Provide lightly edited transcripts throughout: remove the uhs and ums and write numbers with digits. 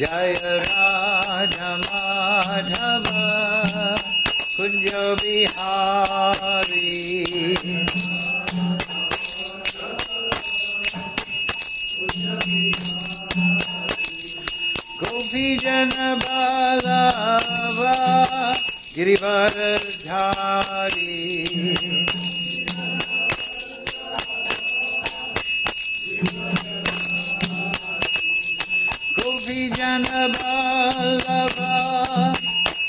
Jaya Radha Madhava Kunja Vihari Gopi Jana Vallabha Girivaradhari Gopi Jana Vallabha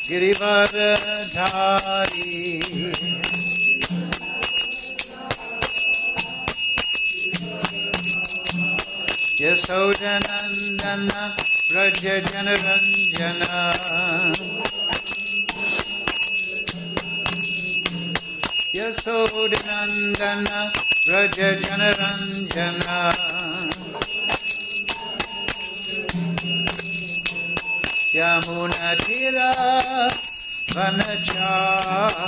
Girivaradhari Yasodanandana Raja Janaranjana Yasodanandana Raja Janaranjana Yamuna Tira Vanachari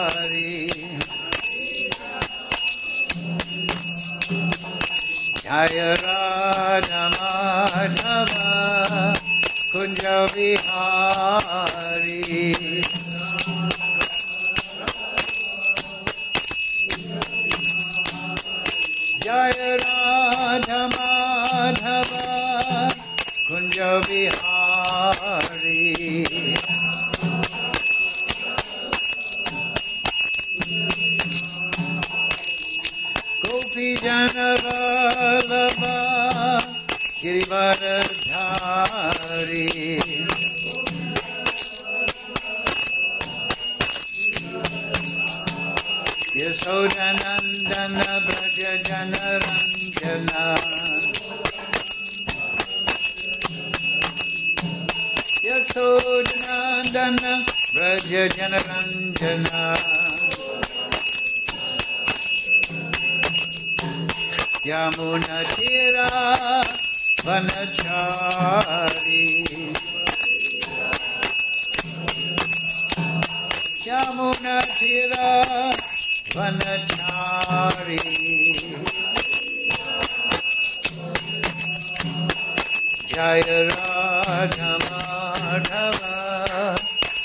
Jaya Radha Madhava Kunja Vihari Jaya Radha Madhava Kunja Vihari Gopi Jana Vallabha Girivaradhari Yasodanandana Braja Janaranjana Yasodanandana Braja Janaranjana Yamuna Tira Vanachari Yamuna Tira Vanachari Jaya Radha Madhava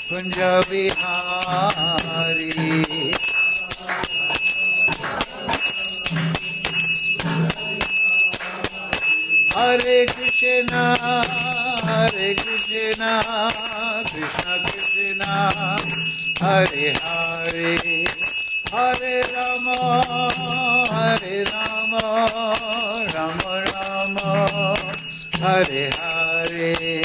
Kunja Vihari Hare Krishna, Krishna Krishna, Hare Hare, Hare Rama, Rama Rama, Hare Hare.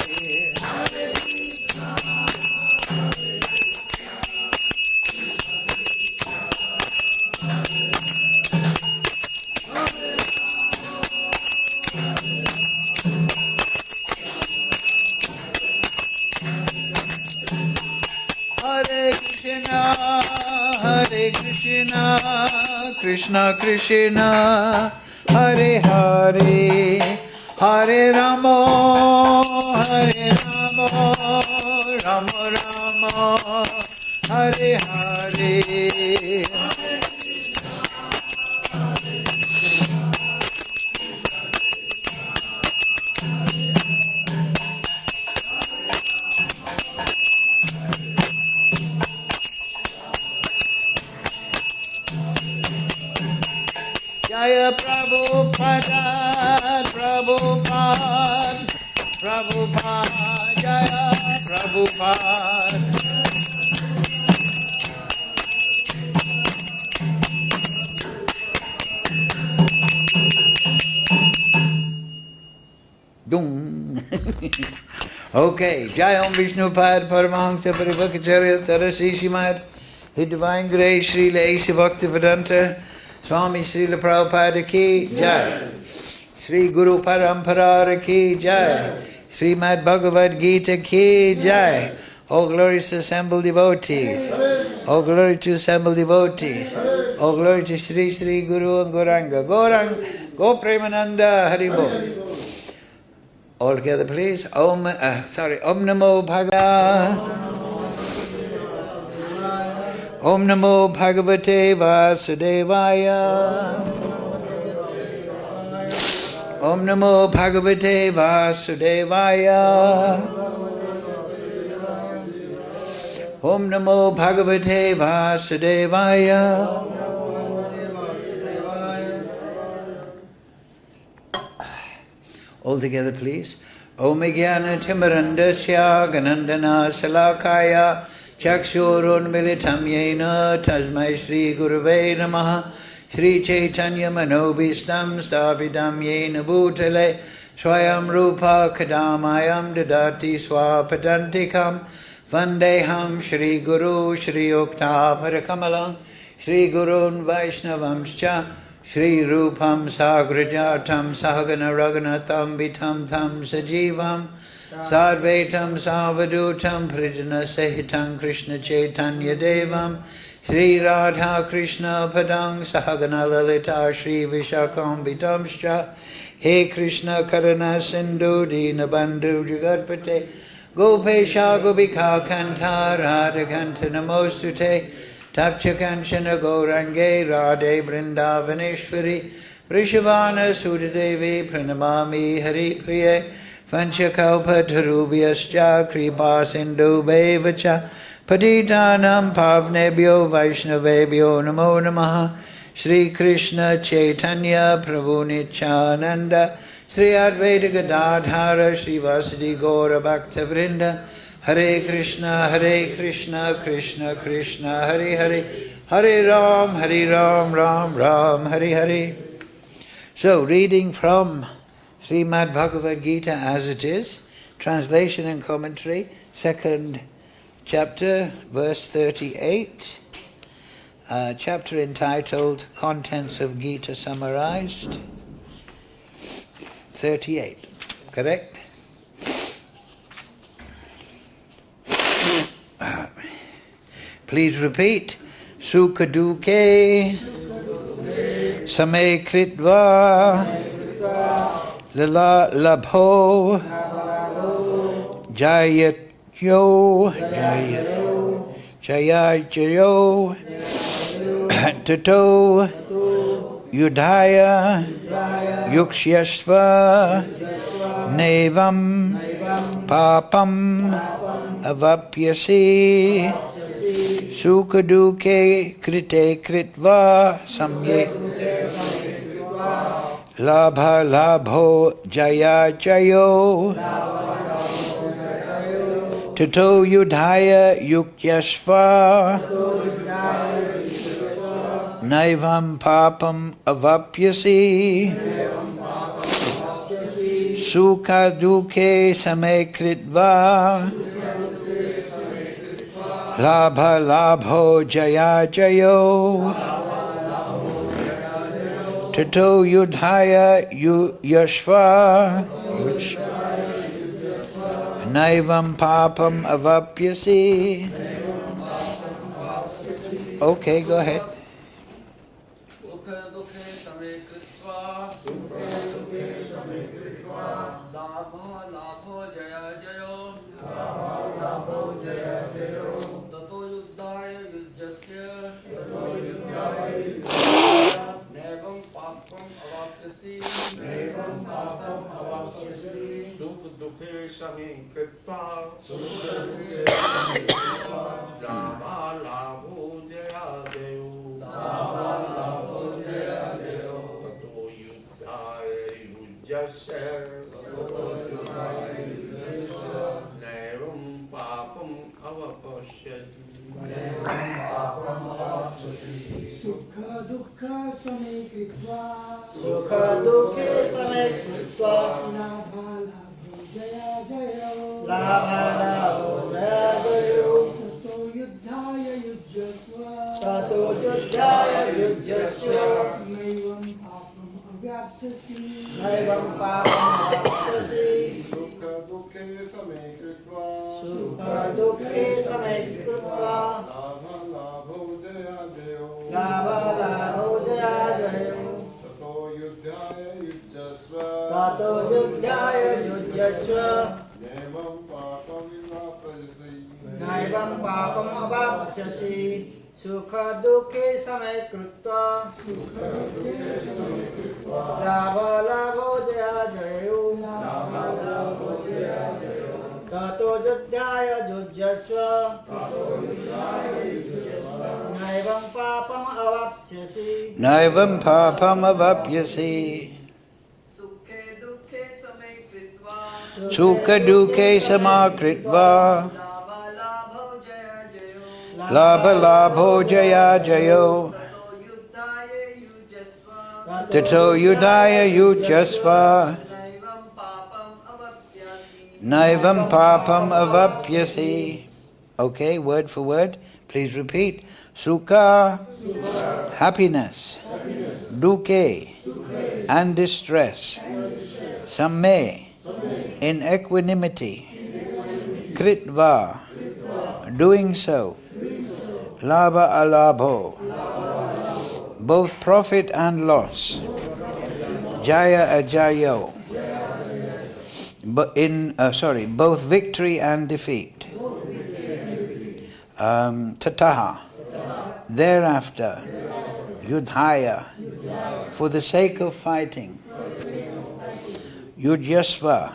Krishna Krishna, Hare Hare, Hare Rama, Rama Rama, Hare Hare. Jaya Prabhupada, Prabhupada, Prabhupada, Jaya Prabhupada. Dung. Okay, Jai Om Vishnupad Paramahamsa Parivakacharya Tarasi Shimad, His Divine Grace Srila Asa Bhaktivedanta Swami Srila Prabhupada ki Jai, Sri Guru Parampara ki Jai, Srimad Bhagavad Gita ki Jai. All glory to assembled devotees, all glory to assembled devotees, all glory to Sri Sri Guru and Gauranga, Gaurang, Go Premananda Haribol. All together please, Om Namo Bhagavate, Om Namo Bhagavate Vasudevaya, Om Namo Bhagavate Vasudevaya. Om Namo Bhagavate Vasudevaya. All together, please. Om Jnana Timirandasya Ganandana Salakaya Chakshurun Militam Yena Tasmai Shri Gurave Namaha Shri Chaitanya Manobhistam Sthapitam Yena Bhutale Swayam Rupa Kadamayam Dadati Swapadantikam Vandeham Shri Guru Shri Yukta Parakamalam Shri Gurun Vaishnavamscha Shri Rupam Sagrajatam Sahagana Raghunatam Vitam Tam Sajivam Sadvaitam Savadutam Prijana Sahitam Krishna Chaitanya Devam Shri Radha Krishna Padang Sahagana Lalita Shri Vishakam Vitamscha He Krishna Karana Sindhu Dina Bandhu Jagatpate Gopesha Gopika Kanta Radha Kanta Namostute Tapcha Kanchana Gaurange Radhe Vrindavaneshwari Vrishabhana Sudadevi Pranamami Hari Priye Vanchakalpa Tarubhyascha Kripa Sindhu Bevacha Patitanam Pavnebhyo Vaishnavebhyo Namo Namaha Shri Krishna Chaitanya Prabhu Nityananda Shri Advaita Gadadhara Shri Vasadi Gaura Bhakta Vrinda Hare Krishna, Krishna Krishna, Hare Hare, Hare Ram, Ram Ram, Hare Hare. So, reading from Srimad Bhagavad Gita as it is, translation and commentary, second chapter, verse 38, chapter entitled Contents of Gita Summarized, 38, correct? Please repeat. Sukha-duḥkhe same kṛtvā lābha-alābhau jaya-ajayau jaya-ajayau tato yuddhāya yujyasva naivaṁ pāpam avāpsyasi sukha-duḥkhe kṛtvā lābha-alābhau jaya-ajayau tato yuddhāya yujyasva naivaṁ pāpam avāpsyasi sukha-duḥkhe same kṛtvā lābha-alābhau jaya-ajayau tato yuddhāya yujyasva naivaṁ pāpam avāpsyasi. Okay, go ahead. Sukha-duḥkhe same kṛtvā lābha-alābhau jaya-ajayau tato yuddhāya yujyasva naivaṁ pāpam avāpsyasi sukha-duḥkhe same kṛtvā lābha-alābhau jayājayau tato yuddhāya yujyasva naivaṁ pāpam avāpsyasi. Sukha-duḥkhe same kṛtvā lābha-alābhau jaya-ajayau tato yuddhāya yujyasva naivaṁ pāpam avāpsyasi. Sukha-duḥkhe same kṛtvā lābha-alābhau jayājayau tato yuddhāya yujyasva naivaṁ pāpam avāpsyasi. sukha-duḥkhe same kṛtvā lābha-alābhau jaya naivaṁ pāpam avāpsyasi. sukha-duḥkhe same kṛtvā Sukha-duḥkhe kṛtvā lābha-alābhau jaya-ajayau lābha-alābhau jaya-ajayau tato yuddhāya yujyasva naivaṁ pāpam avāpsyasi. Okay, word for word. Please repeat. Sukha, happiness. Duḥkhe, and distress. Same, in equanimity. Kṛtvā, doing so. Lābha-alābhau, both profit and loss. Jaya-ajayau, both victory and defeat. Tataḥ, thereafter. Yuddhāya, for the sake of fighting. Yujyasva,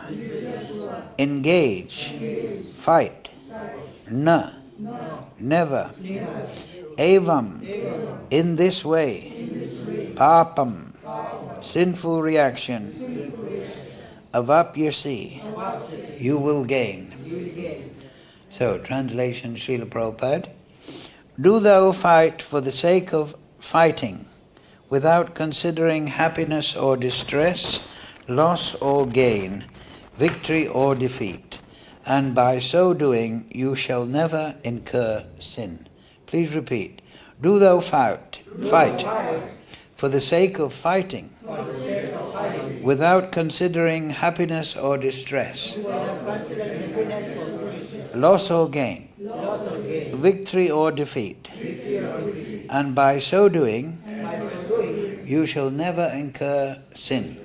engage, fight. Na, never. Evam, in this way. Pāpam, sinful reaction. Avāpsyasi, you will gain. So, translation Srila Prabhupada. Do thou fight for the sake of fighting, without considering happiness or distress, loss or gain, victory or defeat, and by so doing you shall never incur sin. Please repeat. Do thou fight for the sake of fighting, without considering happiness or distress, loss or gain, victory or defeat, and by so doing you shall never incur sin.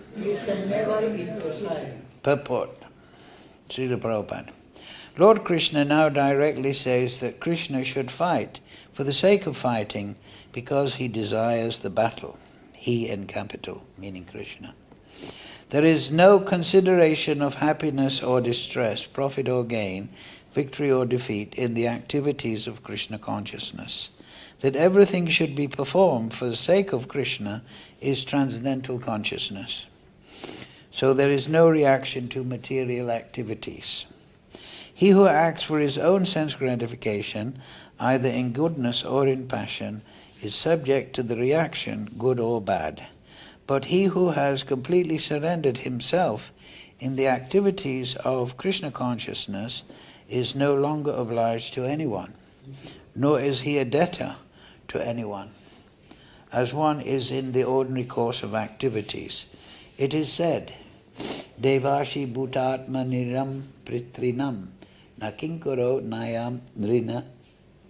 Purport. Srila Prabhupada. Lord Kṛṣṇa now directly says that Kṛṣṇa should fight for the sake of fighting because he desires the battle. He in capital, meaning Kṛṣṇa. There is no consideration of happiness or distress, profit or gain, victory or defeat in the activities of Kṛṣṇa consciousness. That everything should be performed for the sake of Kṛṣṇa is transcendental consciousness. So there is no reaction to material activities. He who acts for his own sense gratification, either in goodness or in passion, is subject to the reaction, good or bad. But he who has completely surrendered himself in the activities of Kṛṣṇa consciousness is no longer obliged to anyone, nor is he a debtor to anyone, as one is in the ordinary course of activities. It is said, Devashi bhutātma niram pritrinam na kinkaro naivaṁ nrina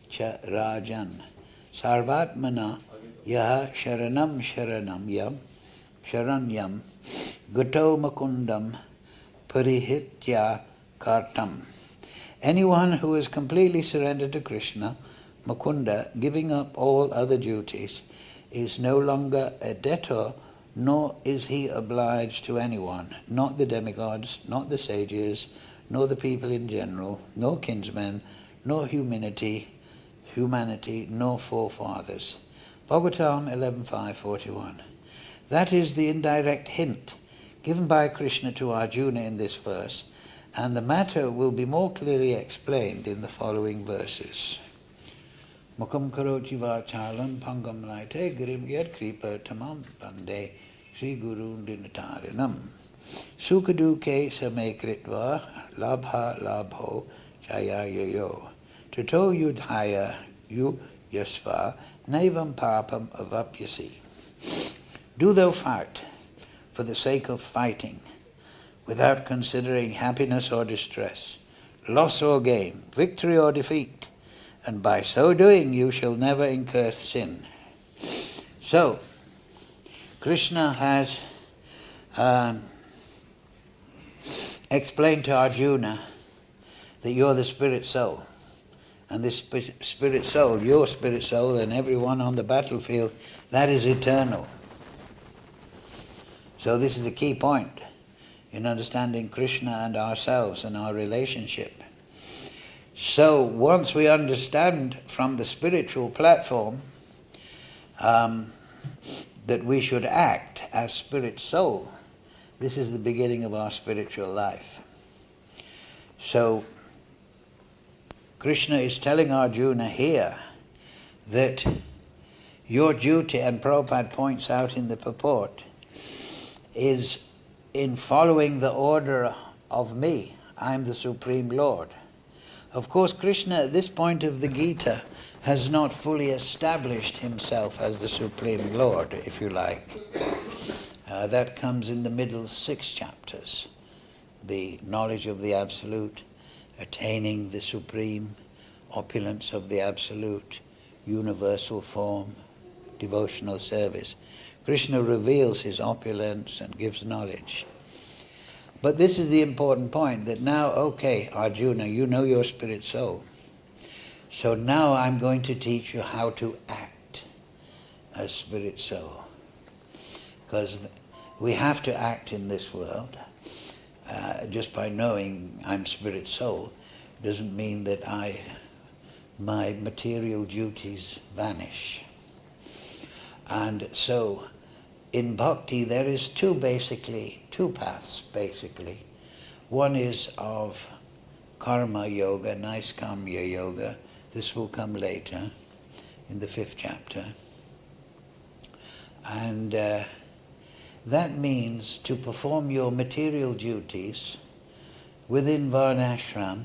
cha rajan sarvatmana yaha sharanyam gato makundam parihitya kartam. Anyone who is completely surrendered to Kṛṣṇa, Mukunda, giving up all other duties, is no longer a debtor, nor is he obliged to anyone, not the demigods, not the sages, nor the people in general, nor kinsmen, nor humanity, nor forefathers. Bhagavatam 11.5.41. That is the indirect hint given by Kṛṣṇa to Arjuna in this verse, and the matter will be more clearly explained in the following verses. Mukam karoti vācālam pangam laite girim yad kripa tamam pande Sri Gurun dinatarinam sukha-duḥkhe same kṛtvā lābha-alābhau jaya-ajayau tato yuddhāya yujyasva naivaṁ pāpam avāpsyasi. Do thou fight for the sake of fighting, without considering happiness or distress, loss or gain, victory or defeat, and by so doing you shall never incur sin. So, Kṛṣṇa has explained to Arjuna that you're the spirit soul. And this spirit soul, your spirit soul, and everyone on the battlefield, that is eternal. So this is the key point in understanding Kṛṣṇa and ourselves and our relationship. So once we understand from the spiritual platform that we should act as spirit soul. This is the beginning of our spiritual life. So, Kṛṣṇa is telling Arjuna here that your duty, and Prabhupada points out in the purport, is in following the order of me. I'm the Supreme Lord. Of course, Kṛṣṇa at this point of the Gita has not fully established himself as the Supreme Lord, if you like. That comes in the middle 6 chapters. The knowledge of the Absolute, attaining the supreme opulence of the Absolute, universal form, devotional service. Kṛṣṇa reveals his opulence and gives knowledge. But this is the important point, that now, okay, Arjuna, you know your spirit soul. So now I'm going to teach you how to act as spirit soul. Because we have to act in this world. Just by knowing I'm spirit soul doesn't mean that my material duties vanish. And so in bhakti there is two paths basically. One is of karma yoga, naivaṁ yoga. This will come later in the 5th chapter. And that means to perform your material duties within varnashram,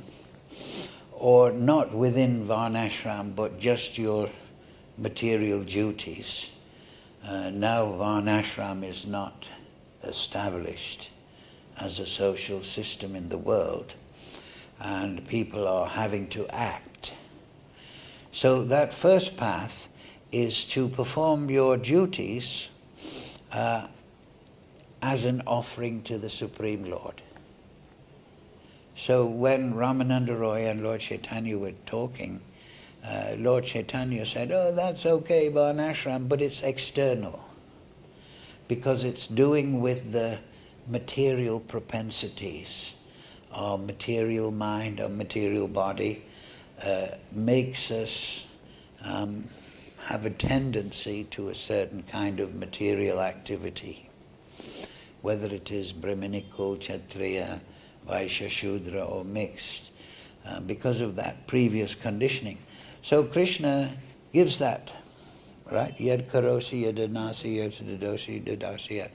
or not within varnashram, but just your material duties. Now varnashram is not established as a social system in the world, and people are having to act. So that first path is to perform your duties as an offering to the Supreme Lord. So when Ramananda Roy and Lord Chaitanya were talking, Lord Chaitanya said, oh, that's okay, varnashram, but it's external, because it's doing with the material propensities. Our material mind, our material body makes us have a tendency to a certain kind of material activity, whether it is Brahminical, Kshatriya, Vaishya, Shudra, or mixed, because of that previous conditioning. So Kṛṣṇa gives that, right? Yad karosi, yad anasi, yad sadadosi, dadasi.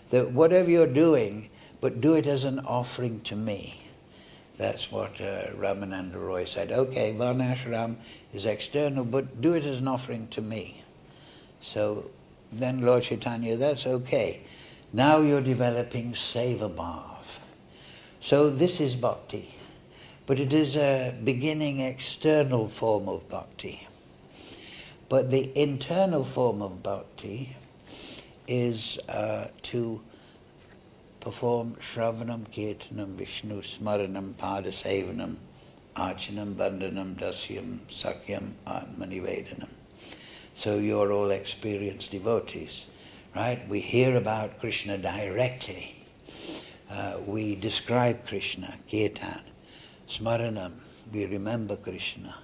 That whatever you're doing, but do it as an offering to me. That's what Ramananda Roy said. Okay, varnashram is external, but do it as an offering to me. So then Lord Chaitanya, that's okay. Now you're developing seva bhav. So this is bhakti, but it is a beginning external form of bhakti. But the internal form of bhakti is to perform shravanam, kirtanam, Vishnu smaranam, pada sevanam, archanam, bandhanam, dasyam, sakyam, atmanivedanam. So you're all experienced devotees, right? We hear about Kṛṣṇa directly. We describe Kṛṣṇa, kirtan, smaranam, we remember Kṛṣṇa.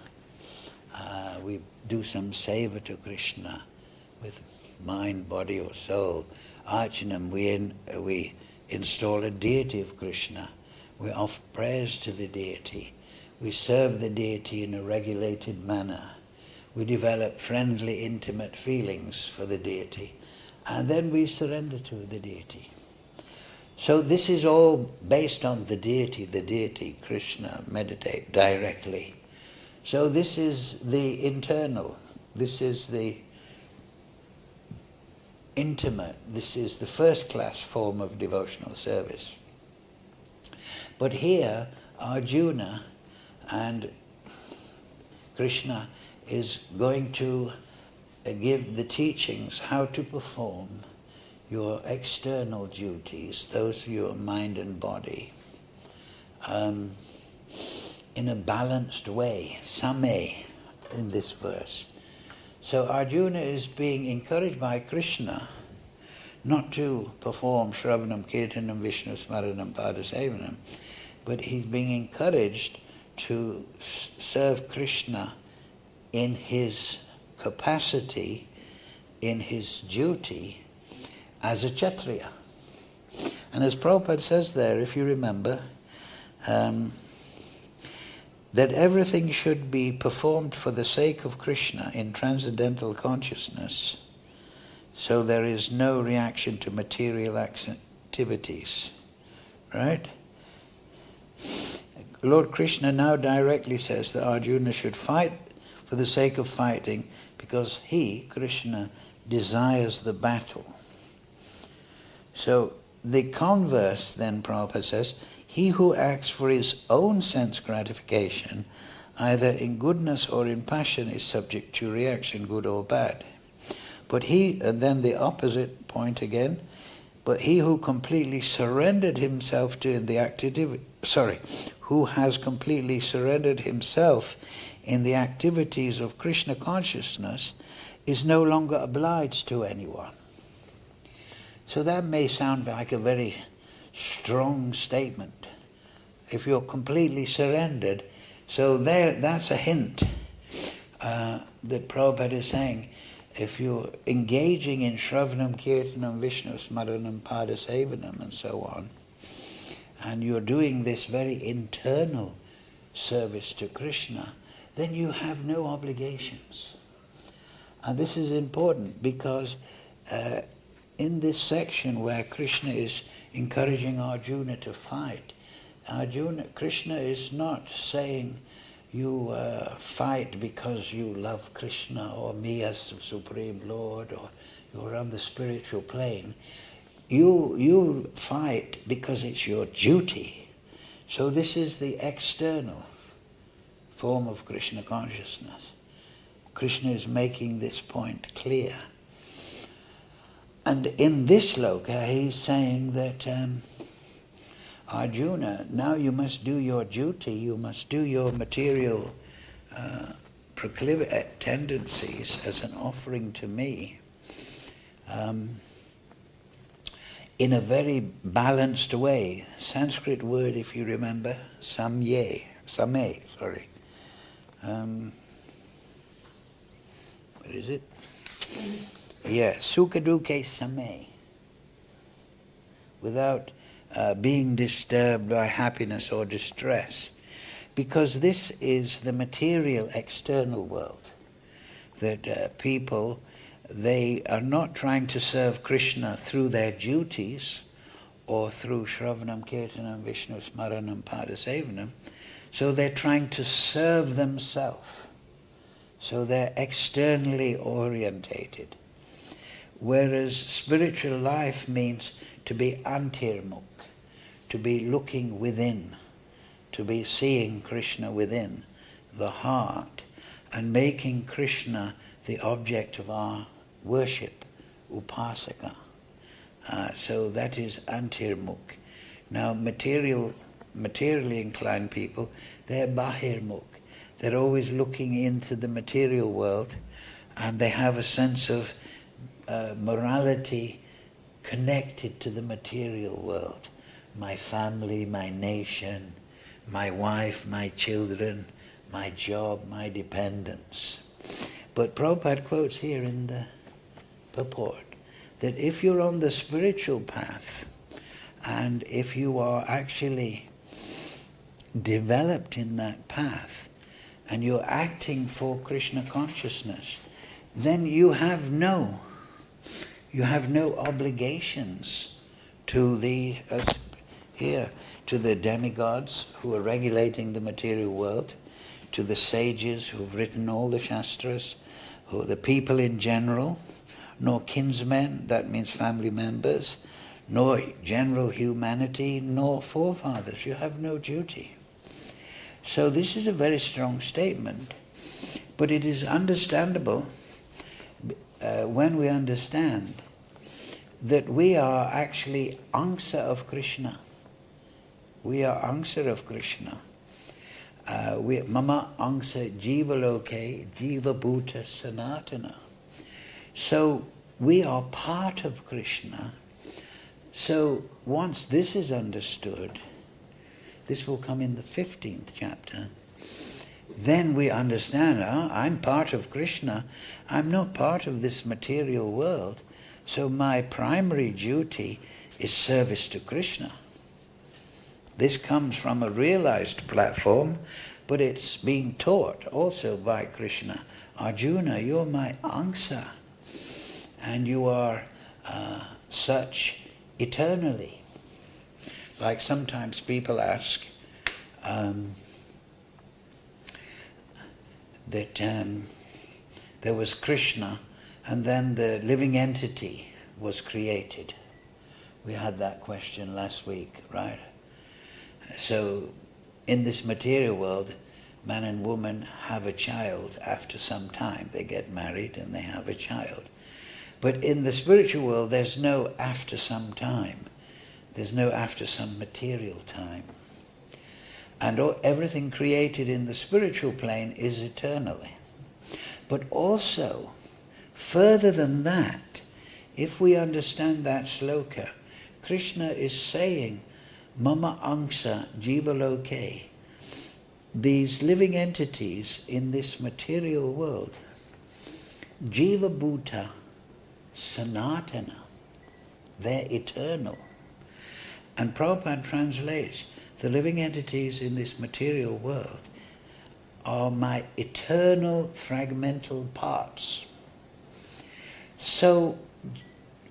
We do some seva to Kṛṣṇa with mind, body or soul. Archanam, we install a deity of Kṛṣṇa. We offer prayers to the deity. We serve the deity in a regulated manner. We develop friendly, intimate feelings for the deity. And then we surrender to the deity. So this is all based on the deity, Kṛṣṇa, meditate directly. So this is the internal, this is the intimate, this is the first-class form of devotional service. But here, Arjuna and Kṛṣṇa is going to give the teachings how to perform your external duties, those of your mind and body, in a balanced way, same, in this verse. So Arjuna is being encouraged by Kṛṣṇa not to perform shravanam, kirtanam, Vishnu smaranam, pada sevanam, but he's being encouraged to serve Kṛṣṇa in his capacity in his duty as a Kshatriya. And as Prabhupada says there, if you remember, that everything should be performed for the sake of Kṛṣṇa in transcendental consciousness, so there is no reaction to material activities. Right? Lord Kṛṣṇa now directly says that Arjuna should fight for the sake of fighting because he, Kṛṣṇa, desires the battle. So the converse then, Prabhupada says, he who acts for his own sense gratification, either in goodness or in passion, is subject to reaction, good or bad. But he, and then the opposite point again, but he who completely surrendered himself to the who has completely surrendered himself in the activities of Kṛṣṇa consciousness is no longer obliged to anyone. So that may sound like a very strong statement. If you're completely surrendered, so that's a hint that Prabhupada is saying, if you're engaging in Shravanam, Kirtanam, Vishnu Smaranam, Padasevanam and so on, and you're doing this very internal service to Kṛṣṇa, then you have no obligations. And this is important because in this section where Kṛṣṇa is encouraging Arjuna to fight, Kṛṣṇa is not saying you fight because you love Kṛṣṇa or me as the Supreme Lord, or you're on the spiritual plane. You fight because it's your duty. So this is the external form of Kṛṣṇa consciousness. Kṛṣṇa is making this point clear. And in this sloka, he's saying that Arjuna, now you must do your duty, you must do your material tendencies as an offering to me in a very balanced way. Sanskrit word, if you remember, same. What is it? Yeah, sukha-duḥkhe same. Without being disturbed by happiness or distress. Because this is the material external world. That people, they are not trying to serve Kṛṣṇa through their duties or through Shravanam, Kirtanam, Vishnu Smaranam, Padasevanam. So they're trying to serve themselves. So they're externally orientated. Whereas spiritual life means to be antirmukh, to be looking within, to be seeing Kṛṣṇa within the heart and making Kṛṣṇa the object of our worship, upasaka. So that is antirmukh. Now materially inclined people, they're bahirmukh. They're always looking into the material world and they have a sense of morality connected to the material world. My family, my nation, my wife, my children, my job, my dependents. But Prabhupada quotes here in the Purport that if you're on the spiritual path and if you are actually developed in that path and you're acting for Kṛṣṇa consciousness, then you have no obligations to the demigods who are regulating the material world, to the sages who have written all the shastras, who the people in general, nor kinsmen, that means family members, nor general humanity, nor forefathers. You have no duty. So this is a very strong statement, but it is understandable when we understand that we are actually angsa of Kṛṣṇa. We are angsa of Kṛṣṇa. Mama angsa jivaloke jivabhuta sanatana. So we are part of Kṛṣṇa. So once this is understood, this will come in the 15th chapter, then we understand, I'm part of Kṛṣṇa, I'm not part of this material world, so my primary duty is service to Kṛṣṇa. This comes from a realized platform, but it's being taught also by Kṛṣṇa. Arjuna, you're my angsa, and you are such eternally. Like sometimes people ask that there was Kṛṣṇa, and then the living entity was created. We had that question last week, right? So in this material world, man and woman have a child after some time. They get married and they have a child. But in the spiritual world, there's no after some time. There's no after some material time. And everything created in the spiritual plane is eternally. But also, further than that, if we understand that sloka, Kṛṣṇa is saying, Mama angsa jiva-lokhe, these living entities in this material world, jiva-bhuta sanatana, they're eternal. And Prabhupada translates, the living entities in this material world are my eternal fragmental parts. So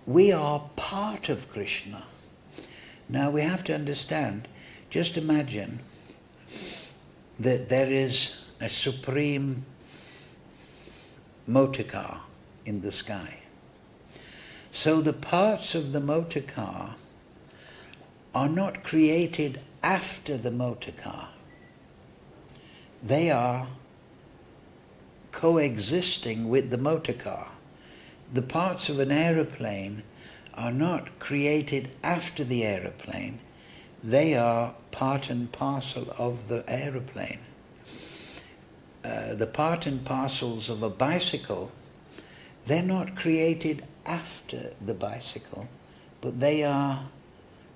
we are part of Kṛṣṇa. Now we have to understand, just imagine that there is a supreme motor car in the sky. So the parts of the motor car are not created after the motor car. They are coexisting with the motor car. The parts of an aeroplane are not created after the aeroplane. They are part and parcel of the aeroplane. The part and parcels of a bicycle, they're not created after the bicycle, but they are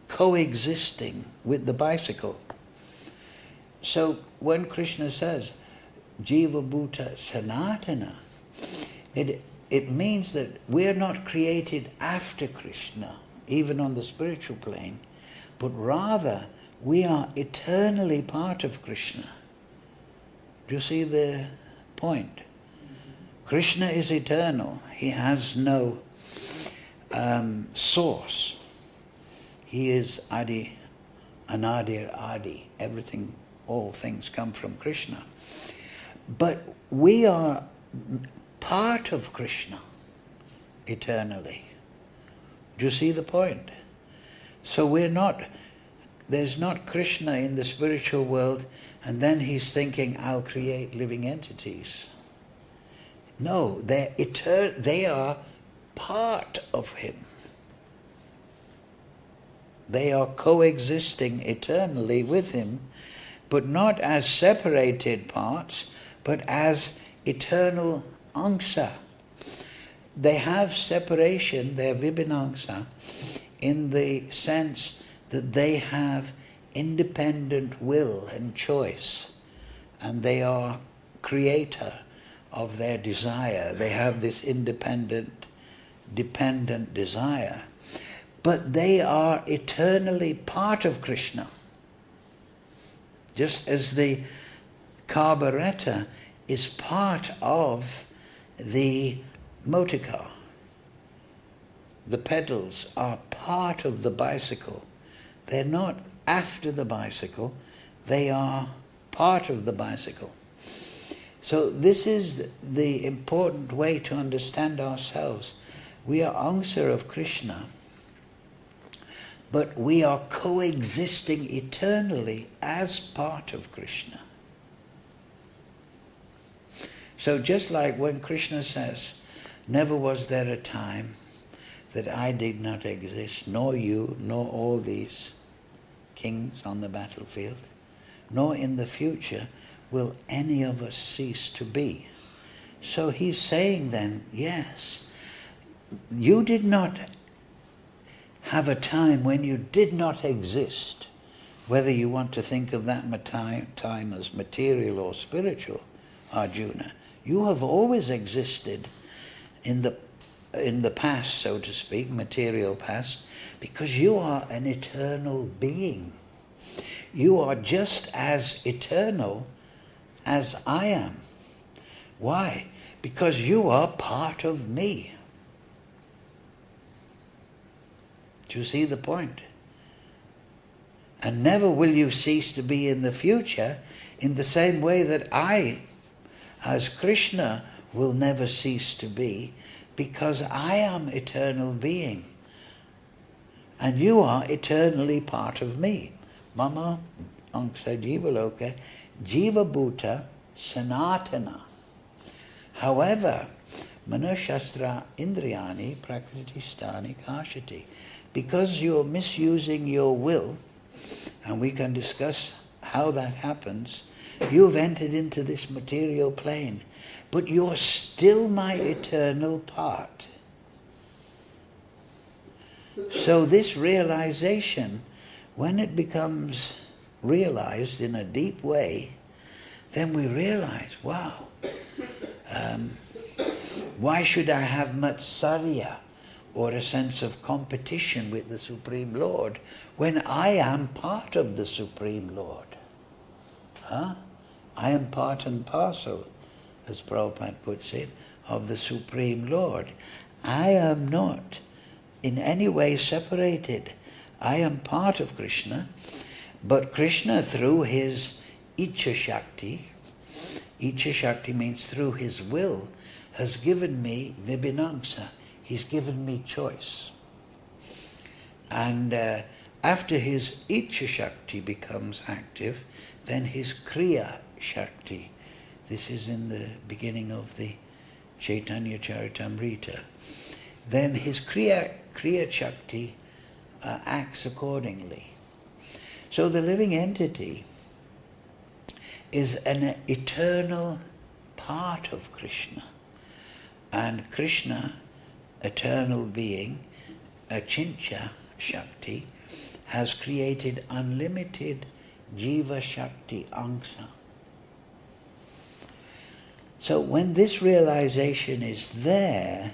coexisting with the bicycle. So when Kṛṣṇa says, Jiva Bhuta Sanatana, it means that we're not created after Kṛṣṇa, even on the spiritual plane, but rather we are eternally part of Kṛṣṇa. Do you see the point? Kṛṣṇa is eternal. He has no source. He is Adi, Anadir Adi. Everything, all things come from Kṛṣṇa. But we are part of Kṛṣṇa eternally. Do you see the point? So there's not Kṛṣṇa in the spiritual world and then he's thinking, I'll create living entities. No, they are part of him. They are coexisting eternally with him, but not as separated parts, but as eternal angsa. They have separation, they're vibhinangsa, in the sense that they have independent will and choice, and they are creator of their desire. They have this independent, dependent desire. But they are eternally part of Kṛṣṇa. Just as the carburetor is part of the motor car. The pedals are part of the bicycle. They're not after the bicycle, they are part of the bicycle. So this is the important way to understand ourselves. We are angsa of Kṛṣṇa, but we are coexisting eternally as part of Kṛṣṇa. So just like when Kṛṣṇa says, never was there a time that I did not exist, nor you, nor all these kings on the battlefield, nor in the future will any of us cease to be. So he's saying then, yes, you did not have a time when you did not exist, whether you want to think of that time as material or spiritual, Arjuna, you have always existed in the past, so to speak, material past, because you are an eternal being. You are just as eternal as I am. Why? Because you are part of me. Do you see the point? And never will you cease to be in the future, in the same way that I, as Kṛṣṇa, will never cease to be, because I am eternal being. And you are eternally part of me. Mama angsa jiva-loke jiva bhuta sanatana. However, manushastra indriyani prakritistani kashati. Because you're misusing your will, and we can discuss how that happens, you've entered into this material plane, but you're still my eternal part. So this realization, when it becomes realized in a deep way, then we realize, wow, why should I have matsarya, or a sense of competition with the Supreme Lord, when I am part of the Supreme Lord? Huh? I am part and parcel, as Prabhupada puts it, of the Supreme Lord. I am not in any way separated. I am part of Kṛṣṇa, but Kṛṣṇa, through his Ichcha Shakti means through his will, has given me vibhinangsa. He's given me choice. And after his Ichcha Shakti becomes active, then his Kriya Shakti, this is in the beginning of the Chaitanya Charitamrita, then his Kriya Shakti acts accordingly. So the living entity is an eternal part of Kṛṣṇa. And Kṛṣṇa, eternal being, Achintya Shakti, has created unlimited Jiva Shakti Angsa. So when this realization is there,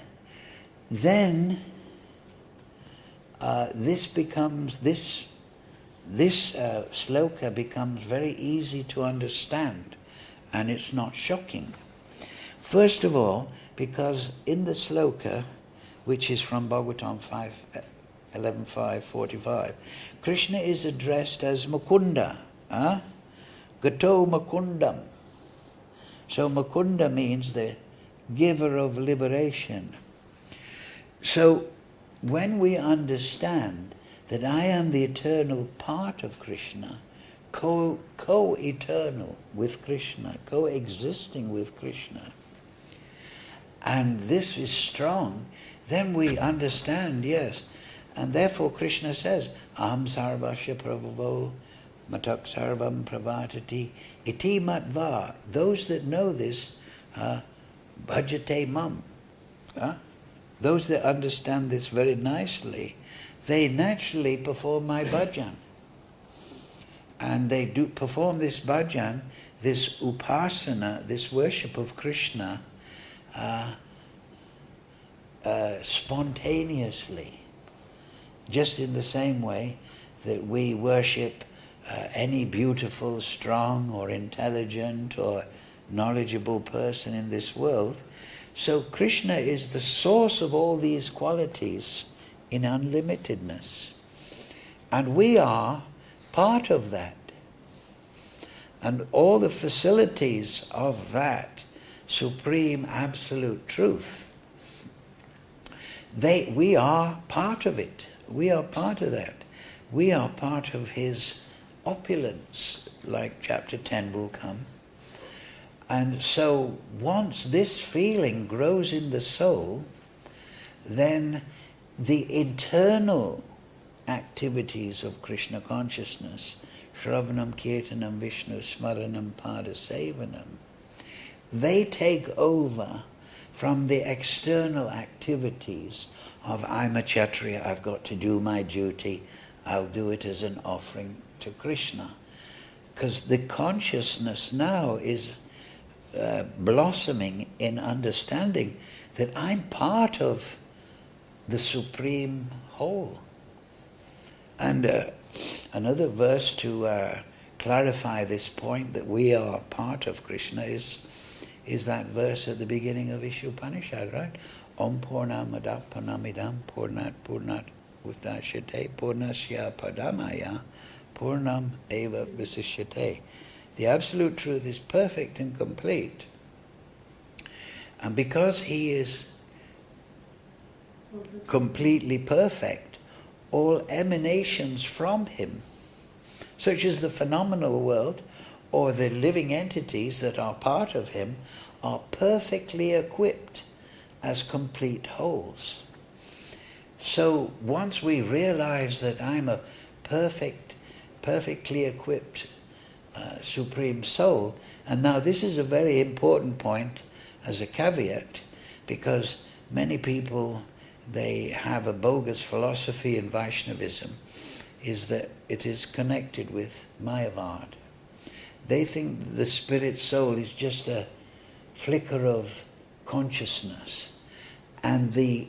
then this sloka becomes very easy to understand, and it's not shocking. First of all, because in the sloka, which is from Bhagavatam 11.5.45, Kṛṣṇa is addressed as Mukunda, Gato Mukundam. So Mukunda means the giver of liberation. So when we understand that I am the eternal part of Kṛṣṇa, co-eternal with Kṛṣṇa, coexisting with Kṛṣṇa, and this is strong, then we understand, yes. And therefore Kṛṣṇa says, Aham sarvasya prabhavo matak sarvam pravartati iti matva. Those that know this, bhajate mam. Those that understand this very nicely, they naturally perform my bhajan. And they do perform this bhajan, this upasana, this worship of Kṛṣṇa, spontaneously, just in the same way that we worship any beautiful, strong, or intelligent, or knowledgeable person in this world. So Kṛṣṇa is the source of all these qualities in unlimitedness. And we are part of that. And all the facilities of that supreme absolute truth, we are part of it. We are part of that. We are part of his opulence, like chapter 10 will come. And so once this feeling grows in the soul, then the internal activities of Kṛṣṇa consciousness, Shravanam, Kirtanam, Vishnu, Smaranam, Padasevanam, they take over from the external activities of I'm a Kshatriya, I've got to do my duty, I'll do it as an offering to Kṛṣṇa. Because the consciousness now is blossoming in understanding that I'm part of the supreme whole. And another verse to clarify this point that we are part of Kṛṣṇa is that verse at the beginning of Ishopanishad, right? Om Purnamada Purnamidam Purnat Purnat Uddashyate Purnasya Padamaya Purnam Eva Visishyate. The absolute truth is perfect and complete. And because he is completely perfect, all emanations from him, such as the phenomenal world or the living entities that are part of him, are perfectly equipped as complete wholes. So once we realize that I'm a perfectly equipped Supreme Soul, and now this is a very important point as a caveat, because many people, they have a bogus philosophy in Vaishnavism, is that it is connected with Mayavad. They think the spirit soul is just a flicker of consciousness, and the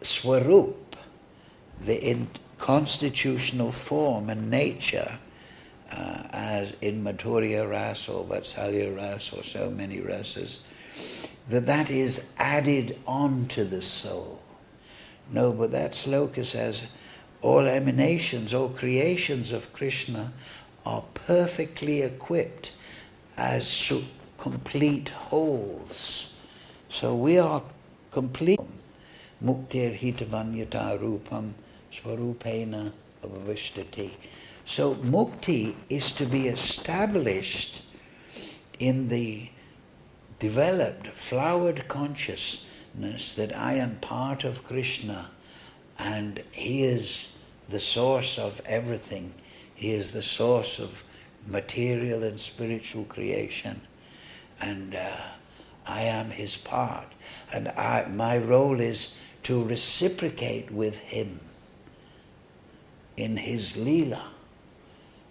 swarup, the constitutional form and nature, as in Madhurya Rasa or Vatsalya Rasa or so many rasas, that is added on to the soul. No, but that sloka says all emanations, all creations of Kṛṣṇa are perfectly equipped as complete wholes. So we are complete. Muktir hitavanyata rupam swarupena avavashtati. So mukti is to be established in the developed, flowered consciousness that I am part of Kṛṣṇa and he is the source of everything. He is the source of material and spiritual creation, and I am his part. And my role is to reciprocate with him in his lila.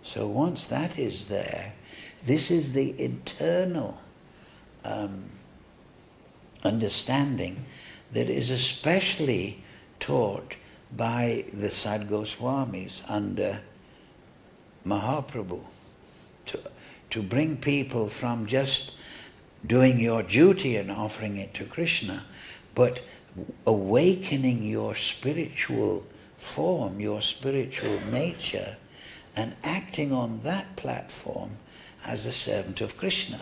So once that is there, this is the internal understanding that is especially taught by the Sad Goswamis under Mahaprabhu, to bring people from just doing your duty and offering it to Kṛṣṇa, but awakening your spiritual form, your spiritual nature, and acting on that platform as a servant of Kṛṣṇa.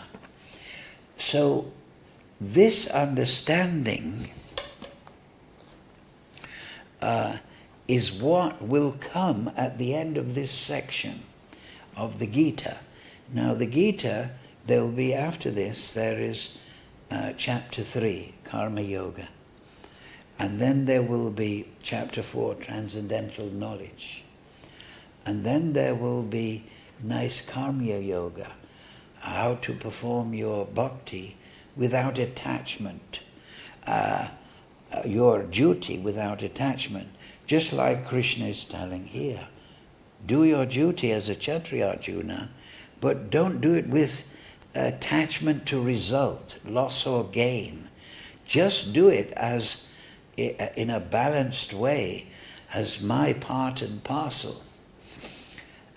So this understanding is what will come at the end of this section of the Gita. Now the Gita, there will be after this, there is chapter 3, Karma Yoga. And then there will be chapter 4, Transcendental Knowledge. And then there will be Naiskaṁya Yoga, how to perform your bhakti without attachment, your duty without attachment, just like Kṛṣṇa is telling here. Do your duty as a Kshatriya, Arjuna, but don't do it with attachment to result, loss or gain. Just do it as in a balanced way, as my part and parcel.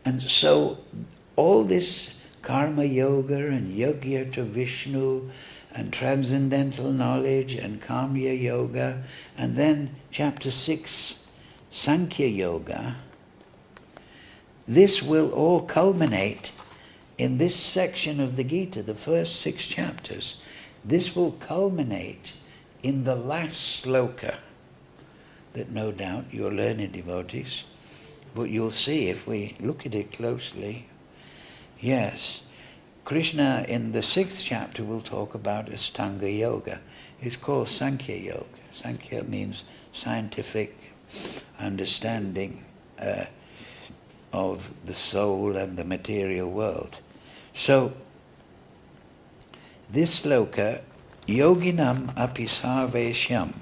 And so all this karma yoga and yogya to Vishnu and transcendental knowledge and kamya yoga, and then chapter 6, Sankhya yoga, this will all culminate in this section of the Gita, the first 6 chapters. This will culminate in the last sloka that no doubt your learned devotees, but you'll see if we look at it closely. Yes, Kṛṣṇa in the 6th chapter will talk about Ashtanga yoga. It's called Sankhya yoga. Sankhya means scientific understanding of the soul and the material world. So, this sloka, yoginam api sarveshyam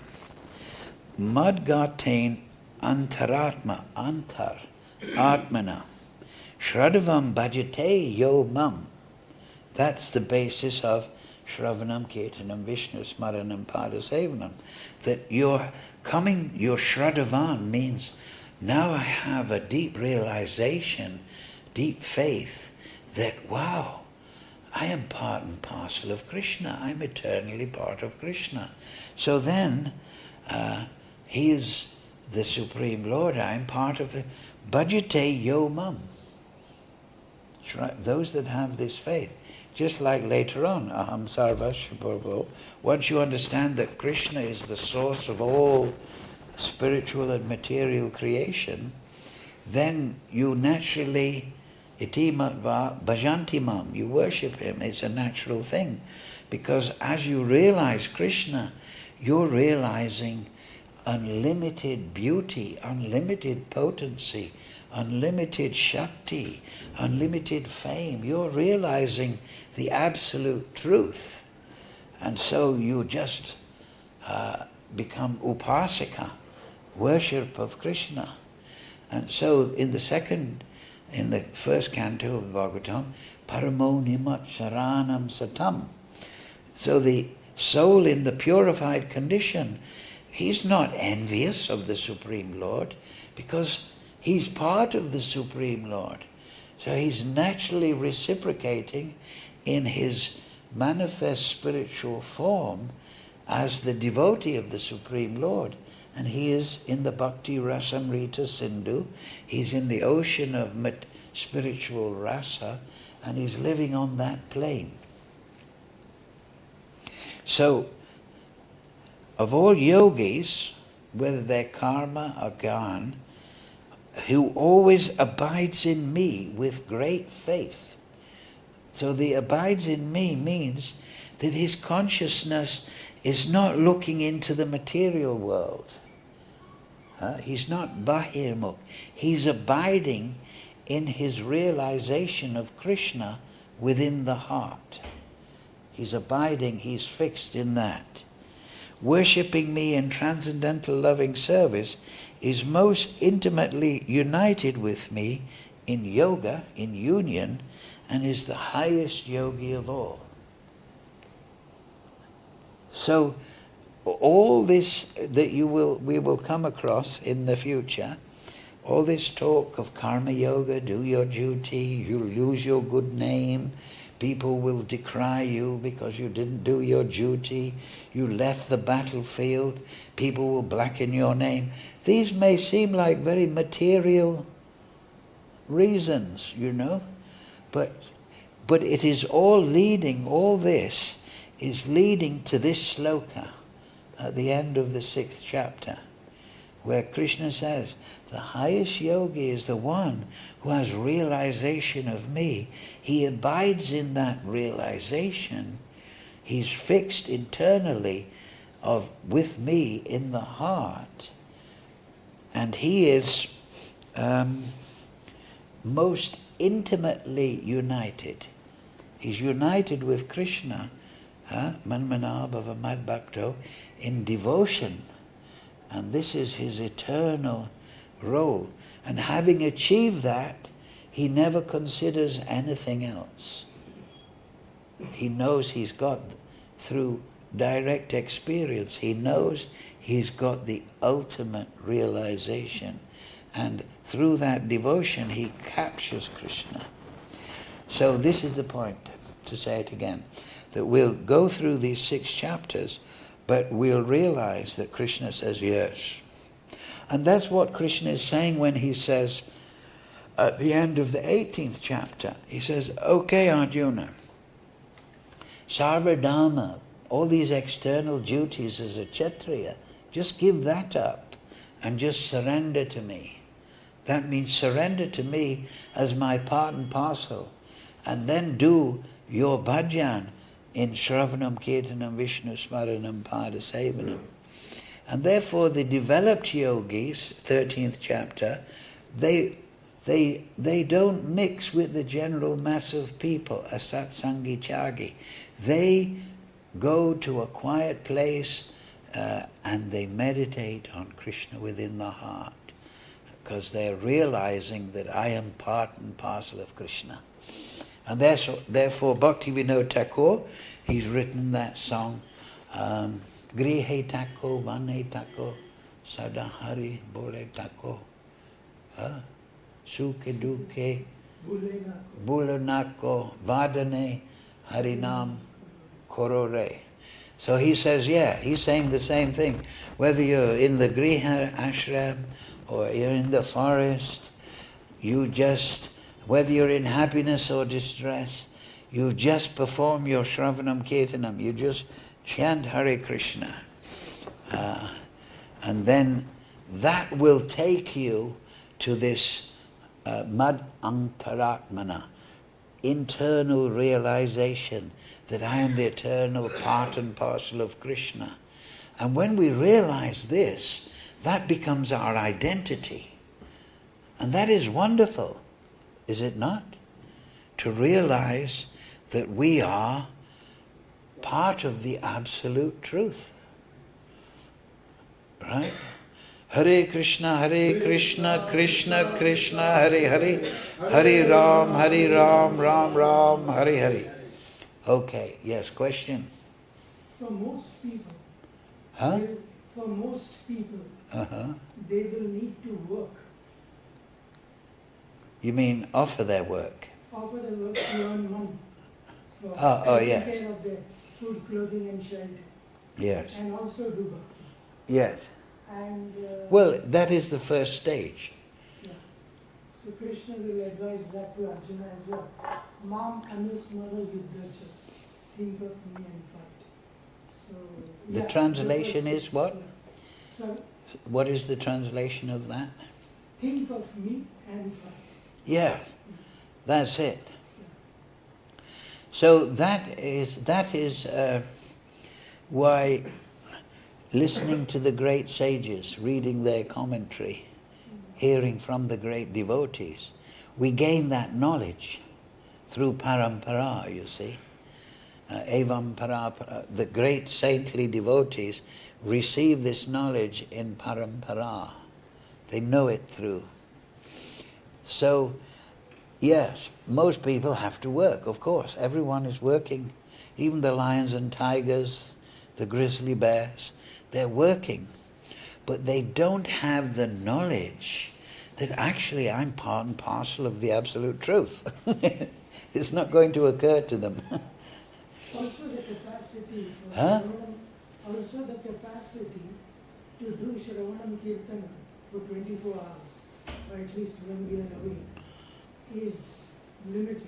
madgatain antaratma, antar, atmana. Shraddhavam bhajate yo mam. That's the basis of Shravanam, Kirtanam, Vishnu, Smaranam, Padasevanam. That your Shraddhavan means now I have a deep realization, deep faith that, wow, I am part and parcel of Kṛṣṇa. I'm eternally part of Kṛṣṇa. So then, he is the Supreme Lord. I'm part of it. Bhajate yo mam. Those that have this faith. Just like later on, aham sarvasya bhavo. Once you understand that Kṛṣṇa is the source of all spiritual and material creation, then you naturally, iti matva bhajanti mam, you worship him. It's a natural thing. Because as you realize Kṛṣṇa, you're realizing unlimited beauty, unlimited potency, unlimited shakti, unlimited fame. You're realizing the absolute truth. And so you just become upasika, worship of Kṛṣṇa. And so in the first canto of Bhagavatam, paramo nimat saranam satam. So the soul in the purified condition, he's not envious of the Supreme Lord because he's part of the Supreme Lord. So he's naturally reciprocating in his manifest spiritual form as the devotee of the Supreme Lord. And he is in the Bhakti Rasamrita Sindhu. He's in the ocean of spiritual rasa, and he's living on that plane. So, of all yogis, whether they're karma or gyan, who always abides in me with great faith. So the abides in me means that his consciousness is not looking into the material world. He's not bahirmukh. He's abiding in his realization of Kṛṣṇa within the heart. He's abiding, he's fixed in that. Worshipping me in transcendental loving service is most intimately united with me in yoga, in union, and is the highest yogi of all. So all this that we will come across in the future, all this talk of karma yoga, do your duty, you'll lose your good name, people will decry you because you didn't do your duty, you left the battlefield, people will blacken your name. These may seem like very material reasons, but it is all this is leading to this sloka at the end of the 6th chapter, where Kṛṣṇa says, the highest yogi is the one who has realization of me. He abides in that realization. He's fixed internally with me in the heart. And he is most intimately united. He's united with Kṛṣṇa, manmana bhava mad bhakto, in devotion. And this is his eternal role. And having achieved that, he never considers anything else. He knows he's got, through direct experience, he knows he's got the ultimate realization. And through that devotion, he captures Kṛṣṇa. So this is the point, to say it again, that we'll go through these 6 chapters, but we'll realize that Kṛṣṇa says yes. And that's what Kṛṣṇa is saying when he says, at the end of the 18th chapter, he says, okay, Arjuna, sarvadharma, all these external duties as a Kshatriya, just give that up and just surrender to me. That means surrender to me as my part and parcel, and then do your bhajan in Shravanam, Kirtanam, Vishnu, Smaranam, Padasevanam. And therefore the developed yogis, 13th chapter, they don't mix with the general mass of people, a satsangi chagi. They go to a quiet place and they meditate on Kṛṣṇa within the heart. because they're realizing that I am part and parcel of Kṛṣṇa. And therefore Bhaktivinoda Thakur, he's written that song, Grihe Thakur, Vane Thakur, Sadahari Bole Thakur, sukha-duḥkhe, Bulanako, Vadane, Harinam, Korore. So he says, he's saying the same thing. Whether you're in the Griha ashram or you're in the forest, whether you're in happiness or distress, you just perform your Shravanam Kirtanam, you just chant Hare Krishna. And then that will take you to this mad antaratmana, internal realization that I am the eternal part and parcel of Kṛṣṇa. And when we realize this, that becomes our identity. And that is wonderful, is it not? To realize that we are part of the absolute truth. Right? Hare Krishna, Krishna Krishna, Hare Hare, Hare Ram, Ram Ram, Hare Hare. Okay, yes, question? For most people, Huh? They will need to work. You mean offer their work? Offer their work to earn money. For Yes. taking care of their food, clothing and shelter. Yes. And also do bhakti. Yes. And Well, that is the first stage. yeah. So Krishna will advise that to Arjuna as well. Mam anusmara yuddhāya. Think of me and fight. So The translation is what? Sorry? What is the translation of that? Think of me and fight. Yes, that's it. So that is why listening to the great sages, reading their commentary, hearing from the great devotees, we gain that knowledge through parampara, you see. Evam para, the great saintly devotees receive this knowledge in parampara. They know it through. So, yes, most people have to work, of course. Everyone is working. Even the lions and tigers, the grizzly bears, they're working. But they don't have the knowledge that actually I'm part and parcel of the absolute truth. It's not going to occur to them. Also the capacity for to do Shravanam Kirtana for 24 hours, or at least when we are away, is limited.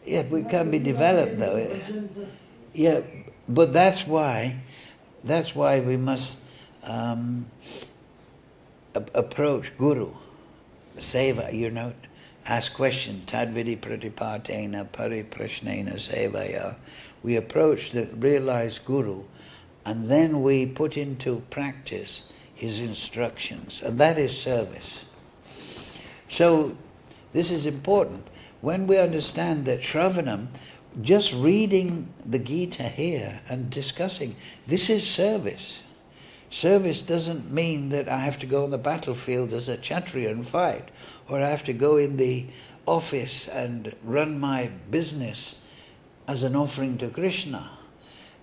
Yeah, it can be developed though. Yeah, but that's why we must approach Guru, Seva, ask questions, tadvidi pratipatena pariprashnena sevaya. We approach the realized Guru and then we put into practice his instructions, and that is service. So this is important. When we understand that Shravanam, just reading the Gita here and discussing, this is service. Service doesn't mean that I have to go on the battlefield as a Kshatriya and fight, or I have to go in the office and run my business as an offering to Kṛṣṇa.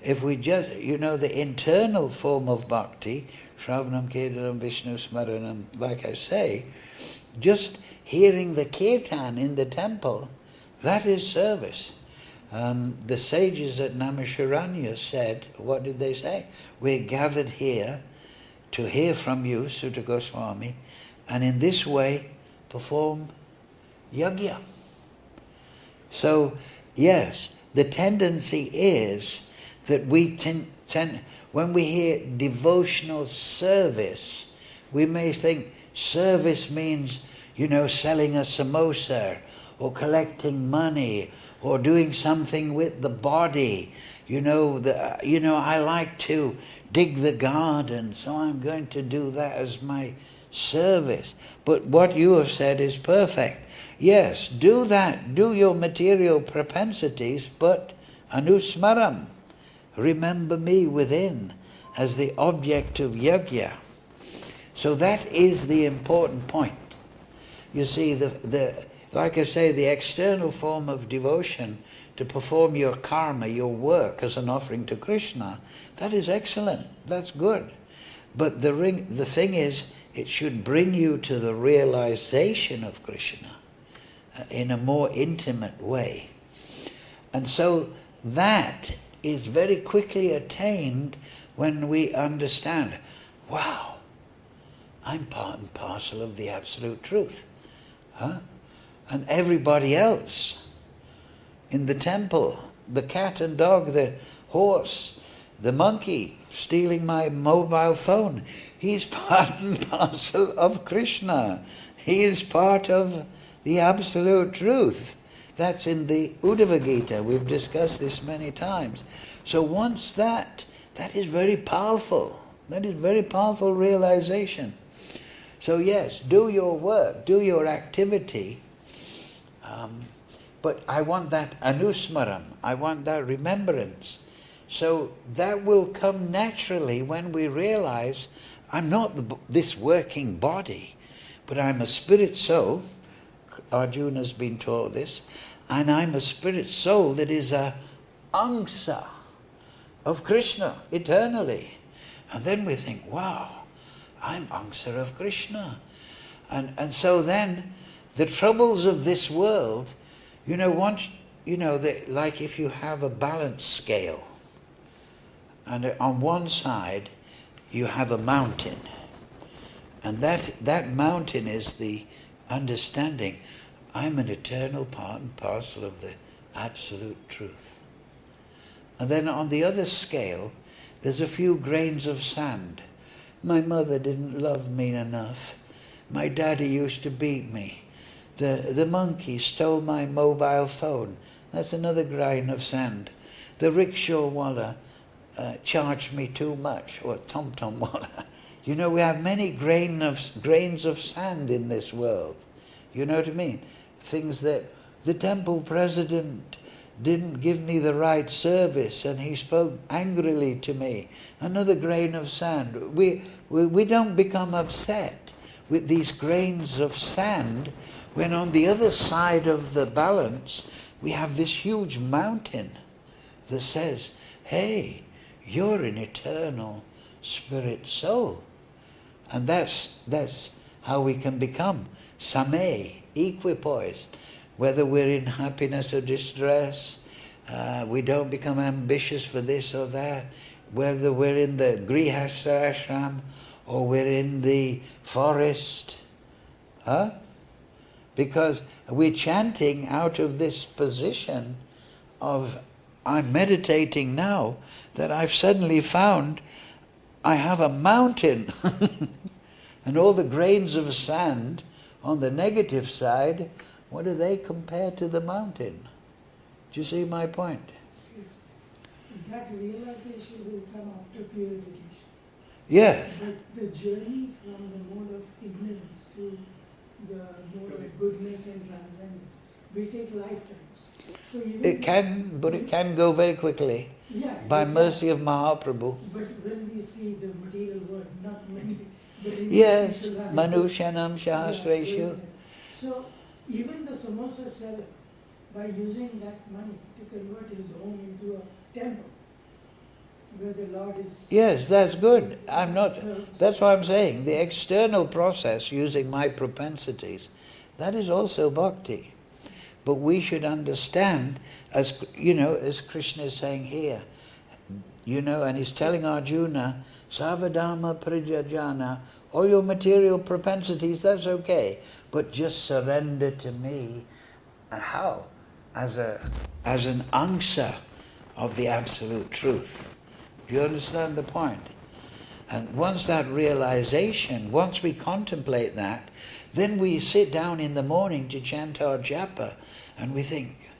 If we just, the internal form of bhakti, Shravanam, Kirtanam, Vishnu Smaranam, like I say, just hearing the kirtan in the temple, that is service. The sages at Naimisharanya said, what did they say? We're gathered here to hear from you, Sutta Goswami, and in this way perform yajna. So, yes, the tendency is that we when we hear devotional service, we may think service means, selling a samosa, or collecting money, or doing something with the body. I like to dig the garden, so I'm going to do that as my service. But what you have said is perfect. Yes, do that, do your material propensities, but anusmaram, remember me within as the object of yajna. So that is the important point. You see, like I say, the external form of devotion to perform your karma, your work as an offering to Kṛṣṇa, that is excellent, that's good. But the thing is, it should bring you to the realization of Kṛṣṇa in a more intimate way. And so that is very quickly attained when we understand, wow, I'm part and parcel of the absolute truth. And everybody else in the temple, the cat and dog, the horse, the monkey stealing my mobile phone, he's part and parcel of Kṛṣṇa. He is part of the absolute truth. That's in the Uddhava Gita. We've discussed this many times. So once that is very powerful. That is very powerful realization. So yes, do your work, do your activity, but I want that anusmaram, I want that remembrance. So that will come naturally when we realize I'm not this working body, but I'm a spirit soul. Arjuna's been taught this. And I'm a spirit soul that is a angsa of Kṛṣṇa eternally. And then we think, wow, I'm angsa of Kṛṣṇa. And so then the troubles of this world, like if you have a balance scale, and on one side you have a mountain, and that mountain is the understanding, I'm an eternal part and parcel of the absolute truth. And then on the other scale, there's a few grains of sand. My mother didn't love me enough. My daddy used to beat me. The monkey stole my mobile phone. That's another grain of sand. The rickshawwala charged me too much, or tom-tom-wala. We have many grains of sand in this world. You know what I mean? Things that the temple president didn't give me the right service and he spoke angrily to me. Another grain of sand. We don't become upset with these grains of sand when on the other side of the balance we have this huge mountain that says, hey, you're an eternal spirit soul. And that's how we can become same, equipoised. Whether we're in happiness or distress, we don't become ambitious for this or that. Whether we're in the grihastha ashram or we're in the forest. Because we're chanting out of this position of, I'm meditating now that I've suddenly found I have a mountain. And all the grains of sand on the negative side, what do they compare to the mountain? Do you see my point? That realization will come after purification. Yes. But the journey from the mode of ignorance to the mode of goodness and transcendence will take lifetimes. So It can go very quickly. Yeah, by mercy of Mahaprabhu. But when we see the material world, not many, but in Yes, the spiritual life, Manushanam Shahasreshu. So even the samosa seller, by using that money to convert his home into a temple, where the Lord is... Yes, that's good. That's what I'm saying. The external process, using my propensities, that is also bhakti. But we should understand, as Kṛṣṇa is saying here, and he's telling Arjuna, Savadama Prijajana, all your material propensities, that's okay, but just surrender to me. And how? As an angsa of the absolute truth. Do you understand the point? And once that realization, once we contemplate that, then we sit down in the morning to chant our japa, and we think,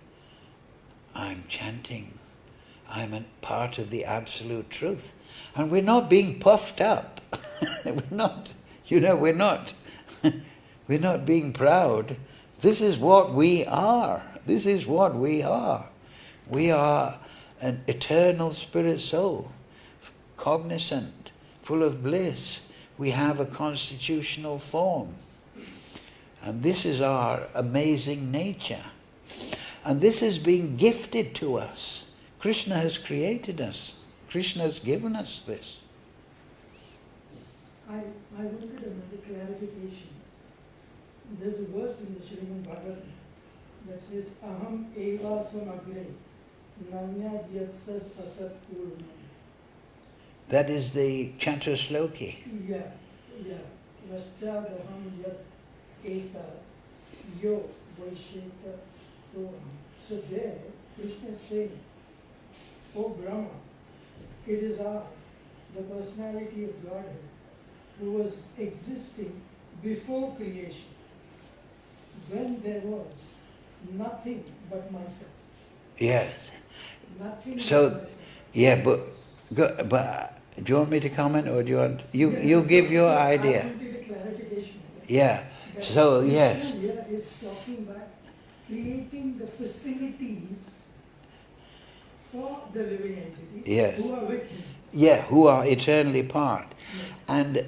I'm chanting, I'm a part of the absolute truth. And we're not being puffed up. We're not being proud. This is what we are. This is what we are. We are an eternal spirit soul, cognizant, full of bliss. we have a constitutional form. And this is our amazing nature. And this is being gifted to us. Kṛṣṇa has created us. Kṛṣṇa has given us this. I wanted another clarification. There's a verse in the Srimad Bhagavatam that says, Aham eva samagre nanya dyatsad asat purnam. That is the Chaturshloki. Yeah. Vastyadaham yat eta yo vaisheta toham. So there, Kṛṣṇa is saying, O Brahma, it is I, the personality of Godhead, who was existing before creation, when there was nothing but myself. Yes. Nothing So, but myself. yeah, but do you want me to comment, or do you want you give your idea? I wanted a clarification. Yeah. So yes. Here is talking about creating the facilities for the living entities Yes. who are with him. Yeah, who are eternally part. And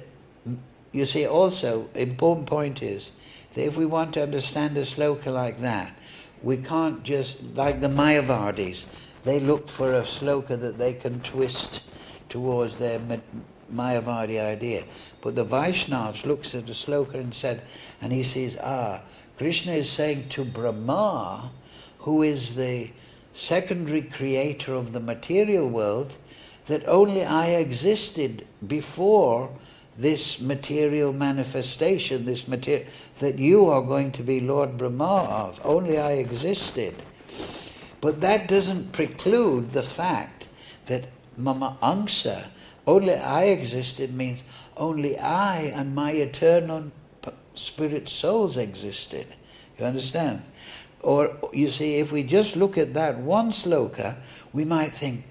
you see, also, important point is that if we want to understand a sloka like that, we can't just, like the Mayavadis, they look for a sloka that they can twist towards their Mayavadi idea. But the Vaishnavas looks at the sloka and he sees, Kṛṣṇa is saying to Brahma, who is the secondary creator of the material world, that only I existed before this material manifestation, that you are going to be Lord Brahma of. Only I existed. But that doesn't preclude the fact that Mama Angsa, only I existed, means only I and my eternal spirit souls existed. You understand? Or, you see, if we just look at that one sloka, we might think,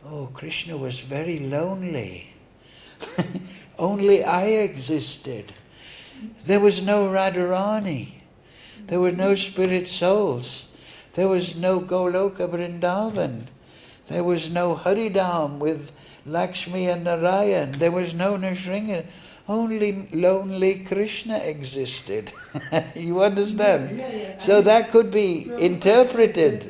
oh, Kṛṣṇa was very lonely. Only I existed. There was no Radharani. There were no spirit souls. There was no Goloka Vrindavan. There was no Haridam with Lakshmi and Narayan. There was no Nrsimha. Only lonely Kṛṣṇa existed. You understand? Yeah. So that could be interpreted.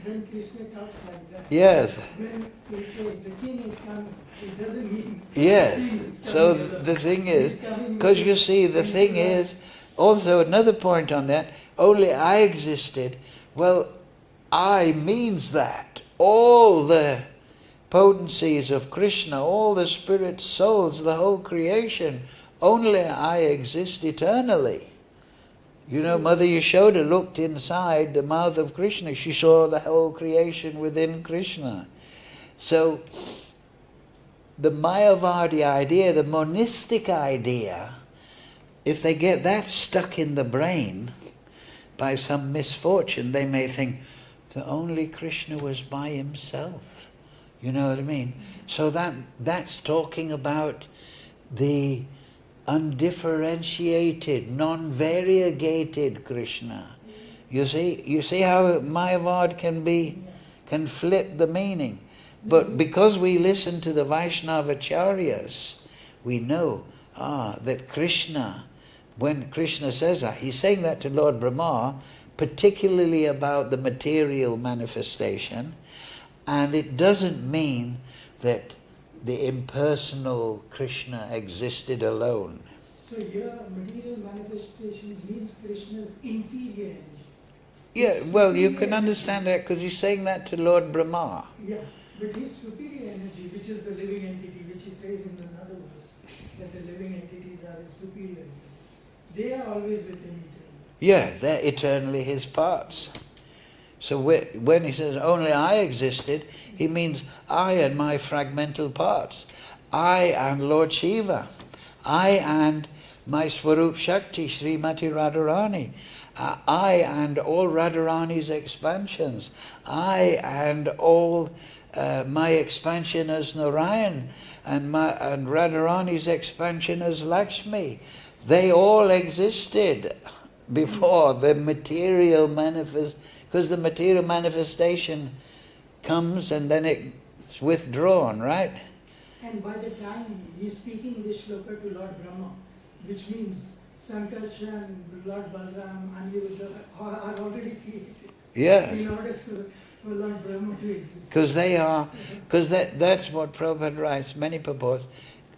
When Kṛṣṇa talks like that, Yes. when he says the king is coming, it doesn't mean Yes. So the thing is, because you see, the thing is, also another point on that, only I existed. Well, I means that. All the potencies of Kṛṣṇa, all the spirit souls, the whole creation, only I exist eternally. You know, Mother Yashoda looked inside the mouth of Kṛṣṇa. She saw the whole creation within Kṛṣṇa. So, the Mayavadi idea, the monistic idea, if they get that stuck in the brain by some misfortune, they may think that only Kṛṣṇa was by himself. You know what I mean? So that's talking about the undifferentiated, non-variegated Kṛṣṇa. You see how Mayavad can flip the meaning. But because we listen to the Vaishnava Acharyas, we know that Kṛṣṇa, when Kṛṣṇa says that, he's saying that to Lord Brahma, particularly about the material manifestation, and it doesn't mean that the impersonal Kṛṣṇa existed alone. So here, material manifestation means Krishna's inferior energy. Yeah, well, you can understand that because he's saying that to Lord Brahma. Yeah, but his superior energy, which is the living entity, which he says in another verse, that the living entities are his superior entity. They are always with him eternally. Yeah, they're eternally his parts. So when he says, only I existed, he means I and my fragmental parts. I and Lord Shiva. I and my Swarup Shakti, Srimati Radharani. I and all Radharani's expansions. I and all my expansion as Narayan and Radharani's expansion as Lakshmi. They all existed before the material because the material manifestation comes and then it's withdrawn, right? And by the time he's speaking this shloka to Lord Brahma, which means Sankarshan, Lord Balaram, and Yujyasva are already created. Yeah. In order for Lord Brahma to exist. Because they are, because that's what Prabhupada writes, many purports.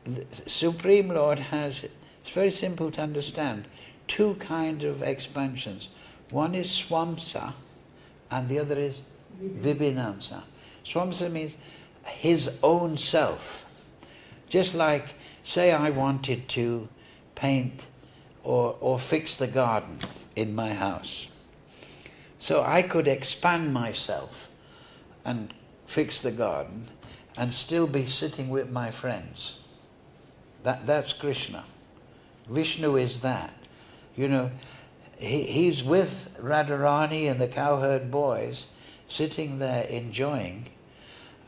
The Supreme Lord has, it's very simple to understand, two kinds of expansions. One is swamsa and the other is vibhinamsa. Swamsa means his own self. Just like, say I wanted to paint or fix the garden in my house. So I could expand myself and fix the garden and still be sitting with my friends. That's Kṛṣṇa. Vishnu is that. You know, he's with Radharani and the cowherd boys, sitting there enjoying,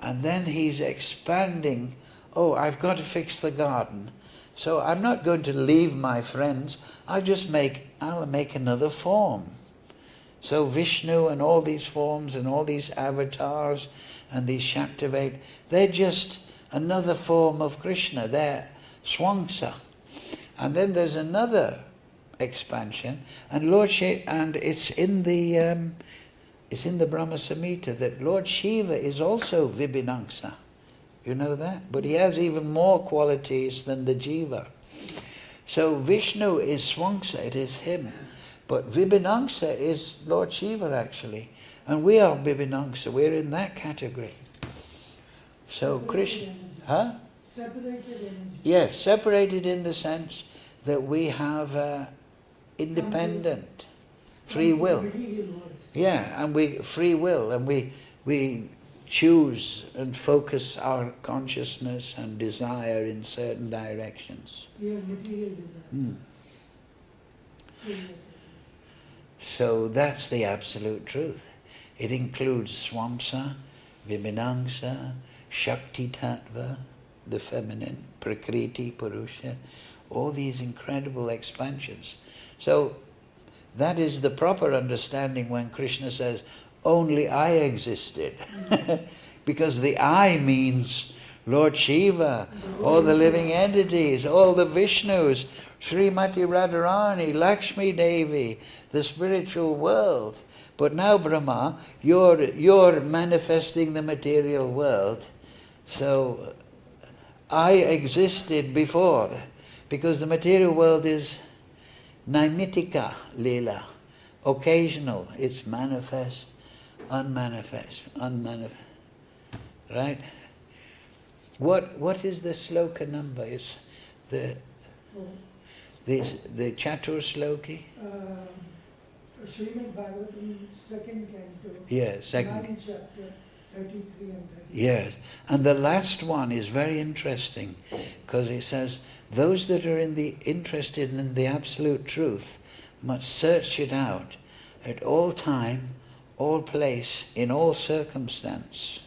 and then he's expanding, oh, I've got to fix the garden, so I'm not going to leave my friends, I'll make another form. So Vishnu and all these forms and all these avatars and these Shaktivate, they're just another form of Kṛṣṇa, they're Swamsa. And then there's another expansion, and it's in the Brahma Samhita that Lord Shiva is also Vibhinamsa. You know that? But he has even more qualities than the Jiva. So Vishnu is Swamsa, it is him. But Vibhinamsa is Lord Shiva actually. And we are Vibhinamsa, we're in that category. So Krishna... Huh? Separated energy. Yes, separated in the sense that we have independent free will. Yeah, and we free will, and we choose and focus our consciousness and desire in certain directions. Yeah, material desire. So that's the absolute truth. It includes Swamsa, Vibhinamsa, Shakti Tattva, the feminine, Prakriti, Purusha, all these incredible expansions. So that is the proper understanding when Kṛṣṇa says, only I existed. Because the I means Lord Shiva, all the living entities, all the Vishnus, Srimati Radharani, Lakshmi Devi, the spiritual world. But now Brahma, you're manifesting the material world. So I existed before, because the material world is naimitika lila, occasional, it's manifest, unmanifest. Right? What is the sloka number? It's the Chatur Sloki? Srimad Bhagavatam, second canto. Yes, second. 9th chapter, 33 and 34. Yes, and the last one is very interesting, because it says, those that are interested in the absolute truth must search it out at all time, all place, in all circumstance.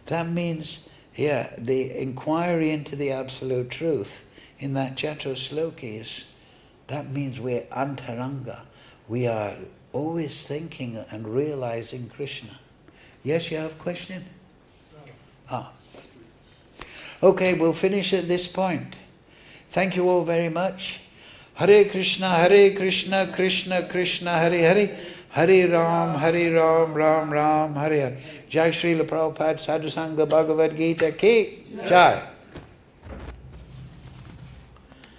That means, the inquiry into the absolute truth in that Chatur Sloki that means we're antaranga. We are always thinking and realizing Kṛṣṇa. Yes, you have a question? Okay, we'll finish at this point. Thank you all very much. Hare Kṛṣṇa, Krishna Krishna, Hare Hare, Hare Ram, Ram Ram, Hare Hare. Jai Srila Prabhupada Sadhu Sangha Bhagavad Gita Ki Jai.